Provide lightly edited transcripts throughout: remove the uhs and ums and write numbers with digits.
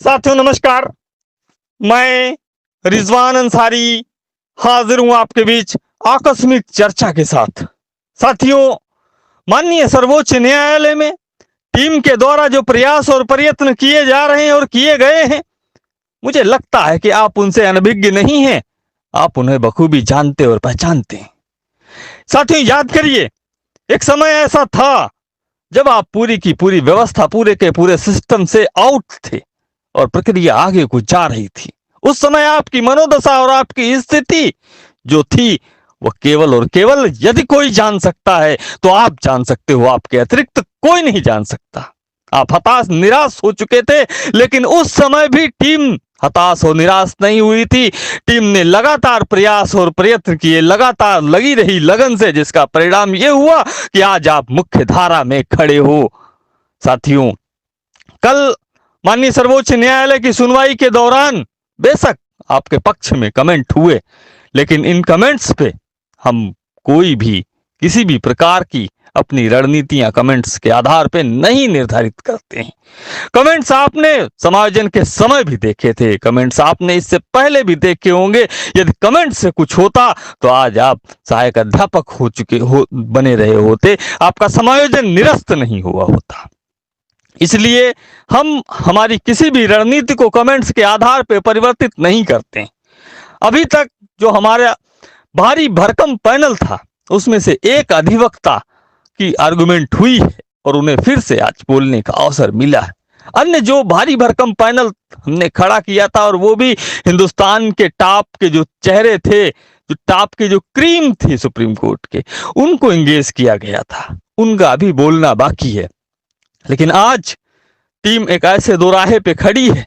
साथियों नमस्कार। मैं रिजवान अंसारी हाजिर हूं आपके बीच आकस्मिक चर्चा के साथ। साथियों, माननीय सर्वोच्च न्यायालय में टीम के द्वारा जो प्रयास और प्रयत्न किए जा रहे हैं और किए गए हैं, मुझे लगता है कि आप उनसे अनभिज्ञ नहीं हैं, आप उन्हें बखूबी जानते और पहचानते हैं। साथियों, याद करिए, एक समय ऐसा था जब आप पूरी की पूरी व्यवस्था, पूरे के पूरे सिस्टम से आउट थे और प्रक्रिया आगे को जा रही थी। उस समय आपकी मनोदशा और आपकी स्थिति जो थी, वह केवल और केवल यदि कोई जान सकता है तो आप जान सकते हो, आपके अतिरिक्त कोई नहीं जान सकता। आप हताश निराश हो चुके थे, लेकिन उस समय भी टीम हताश और निराश नहीं हुई थी। टीम ने लगातार प्रयास और प्रयत्न किए, लगातार लगी रही लगन से, जिसका परिणाम यह हुआ कि आज आप मुख्य धारा में खड़े हो। साथियों, कल माननीय सर्वोच्च न्यायालय की सुनवाई के दौरान बेशक आपके पक्ष में कमेंट हुए, लेकिन इन कमेंट्स पे हम कोई भी किसी भी प्रकार की अपनी रणनीतियां कमेंट्स के आधार पे नहीं निर्धारित करते हैं। कमेंट्स आपने समायोजन के समय भी देखे थे, कमेंट्स आपने इससे पहले भी देखे होंगे। यदि कमेंट से कुछ होता तो आज आप सहायक अध्यापक बने रहे होते, आपका समायोजन निरस्त नहीं हुआ होता। इसलिए हम हमारी किसी भी रणनीति को कमेंट्स के आधार पर परिवर्तित नहीं करते। अभी तक जो हमारा भारी भरकम पैनल था, उसमें से एक अधिवक्ता की आर्गुमेंट हुई है और उन्हें फिर से आज बोलने का अवसर मिला है। अन्य जो भारी भरकम पैनल हमने खड़ा किया था, और वो भी हिंदुस्तान के टॉप के जो चेहरे थे, जो टॉप के जो क्रीम थी सुप्रीम कोर्ट के, उनको एंगेज किया गया था, उनका अभी बोलना बाकी है। लेकिन आज टीम एक ऐसे दोराहे पे खड़ी है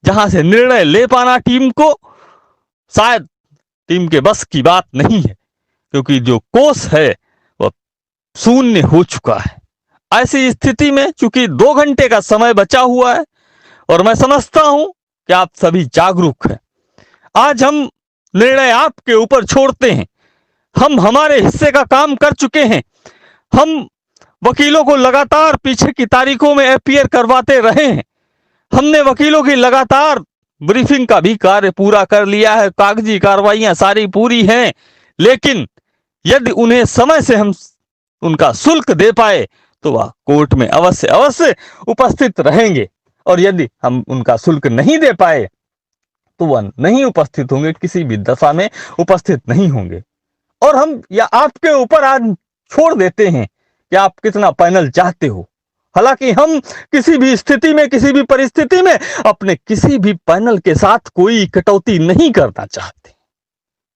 जहां से निर्णय ले पाना टीम को शायद टीम के बस की बात नहीं है, क्योंकि जो कोष है वह शून्य हो चुका है। ऐसी स्थिति में चूंकि 2 घंटे का समय बचा हुआ है और मैं समझता हूं कि आप सभी जागरूक हैं, आज हम निर्णय आपके ऊपर छोड़ते हैं। हम हमारे हिस्से का काम कर चुके हैं। हम वकीलों को लगातार पीछे की तारीखों में अपीयर करवाते रहे हैं। हमने वकीलों की लगातार ब्रीफिंग का भी कार्य पूरा कर लिया है, कागजी कार्रवाइयां सारी पूरी हैं। लेकिन यदि उन्हें समय से हम उनका शुल्क दे पाए तो वह कोर्ट में अवश्य अवश्य उपस्थित रहेंगे, और यदि हम उनका शुल्क नहीं दे पाए तो वह नहीं उपस्थित होंगे, किसी भी दफा में उपस्थित नहीं होंगे। और हम या आपके ऊपर आज छोड़ देते हैं कि आप कितना पैनल चाहते हो। हालांकि हम किसी भी स्थिति में, किसी भी परिस्थिति में अपने किसी भी पैनल के साथ कोई कटौती नहीं करना चाहते,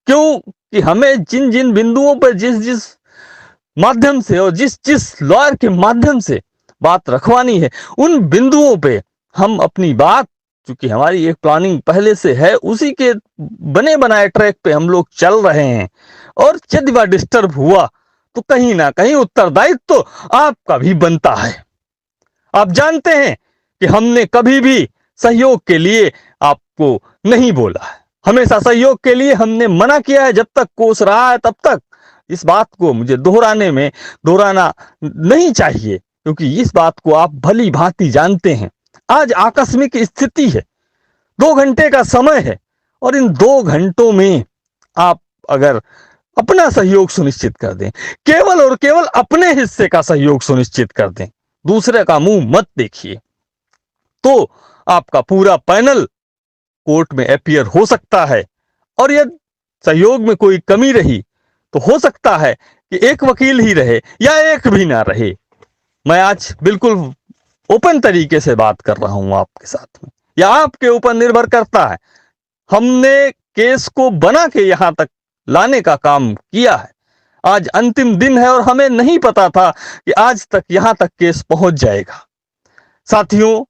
क्योंकि हमें जिन जिन बिंदुओं पर जिस जिस माध्यम से और जिस जिस लॉयर के माध्यम से बात रखवानी है, उन बिंदुओं पे हम अपनी बात, क्योंकि हमारी एक प्लानिंग पहले से है, उसी के बने बनाए ट्रैक पे हम लोग चल रहे हैं। और यदि वह डिस्टर्ब हुआ तो कहीं ना कहीं उत्तरदायित्व तो आपका भी बनता है। आप जानते हैं कि हमने कभी भी सहयोग के लिए आपको नहीं बोला है, हमेशा सहयोग के लिए हमने मना किया है। जब तक कोस रहा है तब तक इस बात को मुझे दोहराना नहीं चाहिए, क्योंकि इस बात को आप भली भांति जानते हैं। आज आकस्मिक स्थिति है, 2 घंटे का समय है, और इन 2 घंटों में आप अगर अपना सहयोग सुनिश्चित कर दें, केवल और केवल अपने हिस्से का सहयोग सुनिश्चित कर दें, दूसरे का मुंह मत देखिए, तो आपका पूरा पैनल कोर्ट में अपीयर हो सकता है। और यदि सहयोग में कोई कमी रही तो हो सकता है कि एक वकील ही रहे या एक भी ना रहे। मैं आज बिल्कुल ओपन तरीके से बात कर रहा हूं आपके साथ में, या आपके ऊपर निर्भर करता है। हमने केस को बना के यहां तक लाने का काम किया है। आज अंतिम दिन है और हमें नहीं पता था कि आज तक यहां तक केस पहुंच जाएगा। साथियों,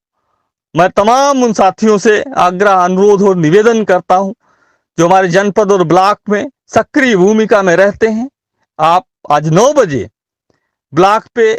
मैं तमाम उन साथियों से आग्रह, अनुरोध और निवेदन करता हूं जो हमारे जनपद और ब्लॉक में सक्रिय भूमिका में रहते हैं। आप आज 9 बजे ब्लॉक पे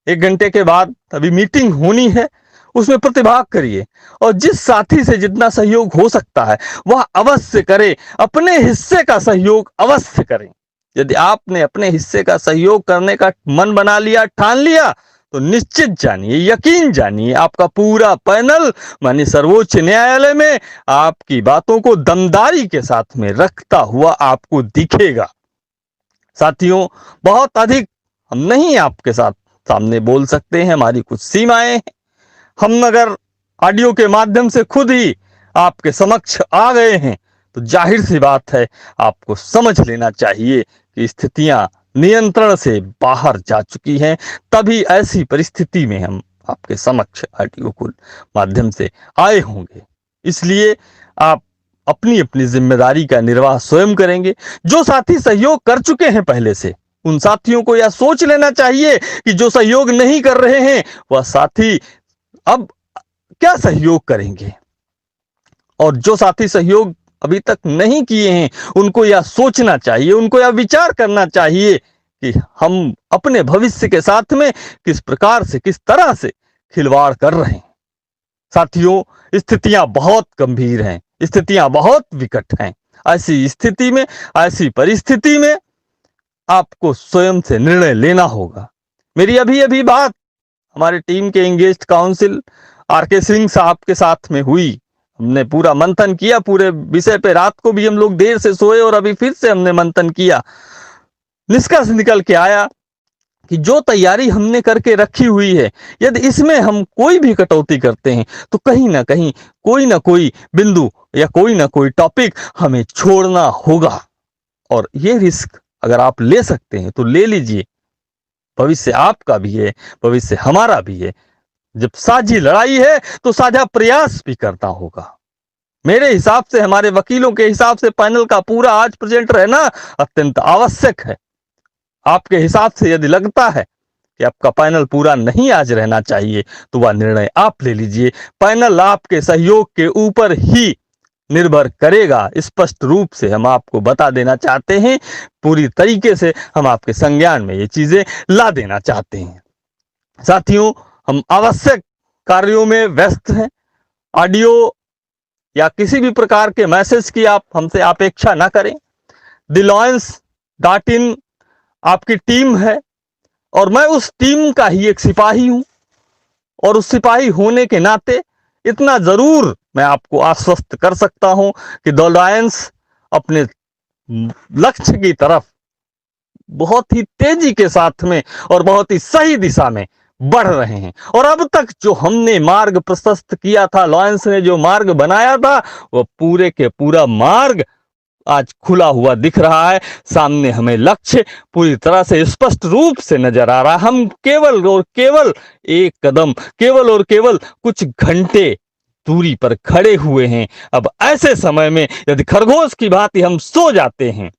1 घंटे के बाद अभी मीटिंग होनी है, उसमें प्रतिभाग करिए, और जिस साथी से जितना सहयोग हो सकता है वह अवश्य करें, अपने हिस्से का सहयोग अवश्य करें। यदि आपने अपने हिस्से का सहयोग करने का मन बना लिया, ठान लिया, तो निश्चित जानिए, यकीन जानिए, आपका पूरा पैनल माननीय सर्वोच्च न्यायालय में आपकी बातों को दमदारी के साथ में रखता हुआ आपको दिखेगा। साथियों, बहुत अधिक हम नहीं आपके साथ सामने बोल सकते हैं, हमारी कुछ सीमाएं हैं। हम अगर ऑडियो के माध्यम से खुद ही आपके समक्ष आ गए हैं तो जाहिर सी बात है आपको समझ लेना चाहिए कि स्थितियां नियंत्रण से बाहर जा चुकी हैं। तभी ऐसी परिस्थिति में हम आपके समक्ष ऑडियो के माध्यम से आए होंगे। इसलिए आप अपनी अपनी जिम्मेदारी का निर्वाह स्वयं करेंगे। जो साथी सहयोग कर चुके हैं पहले से, उन साथियों को यह सोच लेना चाहिए कि जो सहयोग नहीं कर रहे हैं वह साथी अब क्या सहयोग करेंगे, और जो साथी सहयोग अभी तक नहीं किए हैं उनको यह सोचना चाहिए, उनको यह विचार करना चाहिए कि हम अपने भविष्य के साथ में किस प्रकार से, किस तरह से खिलवाड़ कर रहे हैं। साथियों, स्थितियां बहुत गंभीर हैं, स्थितियां बहुत विकट हैं। ऐसी स्थिति में, ऐसी परिस्थिति में आपको स्वयं से निर्णय लेना होगा। मेरी अभी अभी बात हमारे टीम के एंगेज्ड काउंसिल आर.के. सिंह साहब के साथ में हुई। हमने पूरा मंथन किया पूरे विषय पे। रात को भी हम लोग देर से सोए और अभी फिर से हमने मंथन किया। निष्कर्ष निकल के आया कि जो तैयारी हमने करके रखी हुई है, यदि इसमें हम कोई भी कटौती करते हैं तो कहीं ना कोई बिंदु या कोई ना कोई टॉपिक हमें छोड़ना होगा। और ये रिस्क अगर आप ले सकते हैं तो ले लीजिए। भविष्य आपका भी है, भविष्य हमारा भी है। जब साझी लड़ाई है तो साझा प्रयास भी करना होगा। मेरे हिसाब से, हमारे वकीलों के हिसाब से पैनल का पूरा आज प्रेजेंट रहना अत्यंत आवश्यक है। आपके हिसाब से यदि लगता है कि आपका पैनल पूरा नहीं आज रहना चाहिए तो वह निर्णय आप ले लीजिए। पैनल आपके सहयोग के ऊपर ही निर्भर करेगा। स्पष्ट रूप से हम आपको बता देना चाहते हैं, पूरी तरीके से हम आपके संज्ञान में ये चीजें ला देना चाहते हैं। साथियों, हम आवश्यक कार्यों में व्यस्त हैं। ऑडियो या किसी भी प्रकार के मैसेज की आप हमसे अपेक्षा ना करें। theloyans.in आपकी टीम है और मैं उस टीम का ही एक सिपाही हूं, और उस सिपाही होने के नाते इतना जरूर मैं आपको आश्वस्त कर सकता हूं कि द लॉयंस अपने लक्ष्य की तरफ बहुत ही तेजी के साथ में और बहुत ही सही दिशा में बढ़ रहे हैं। और अब तक जो हमने मार्ग प्रशस्त किया था, लॉयंस ने जो मार्ग बनाया था, वह पूरे के पूरा मार्ग आज खुला हुआ दिख रहा है। सामने हमें लक्ष्य पूरी तरह से स्पष्ट रूप से नजर आ रहा है। हम केवल और केवल एक कदम, केवल और केवल कुछ घंटे दूरी पर खड़े हुए हैं। अब ऐसे समय में यदि खरगोश की भांति हम सो जाते हैं,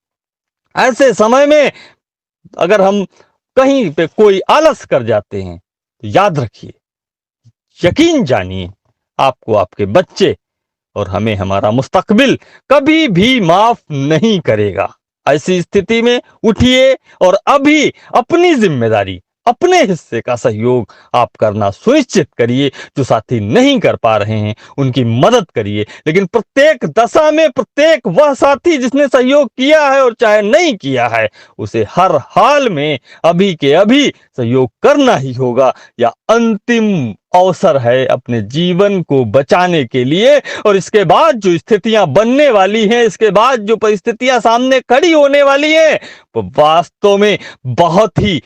ऐसे समय में अगर हम कहीं पे कोई आलस कर जाते हैं, तो याद रखिए, यकीन जानिए, आपको आपके बच्चे और हमें हमारा मुस्तकबिल कभी भी माफ नहीं करेगा। ऐसी स्थिति में उठिए और अभी अपनी जिम्मेदारी, अपने हिस्से का सहयोग आप करना सुनिश्चित करिए। जो साथी नहीं कर पा रहे हैं उनकी मदद करिए, लेकिन प्रत्येक दशा में प्रत्येक वह साथी जिसने सहयोग किया है और चाहे नहीं किया है, उसे हर हाल में अभी के अभी सहयोग करना ही होगा। या अंतिम अवसर है अपने जीवन को बचाने के लिए। और इसके बाद जो स्थितियां बनने वाली हैं, इसके बाद जो परिस्थितियां सामने खड़ी होने वाली हैं, वो वास्तव में बहुत ही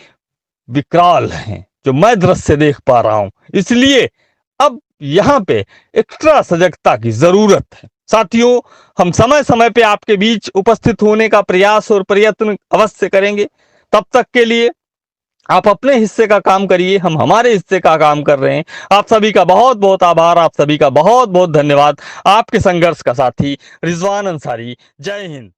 विकराल हैं, जो मैं दृश्य देख पा रहा हूं। इसलिए अब यहां पे एक्स्ट्रा सजगता की जरूरत है। साथियों, हम समय समय पे आपके बीच उपस्थित होने का प्रयास और प्रयत्न अवश्य करेंगे। तब तक के लिए आप अपने हिस्से का काम करिए, हम हमारे हिस्से का काम कर रहे हैं। आप सभी का बहुत बहुत आभार, आप सभी का बहुत बहुत धन्यवाद। आपके संघर्ष का साथी रिजवान अंसारी। जय हिंद।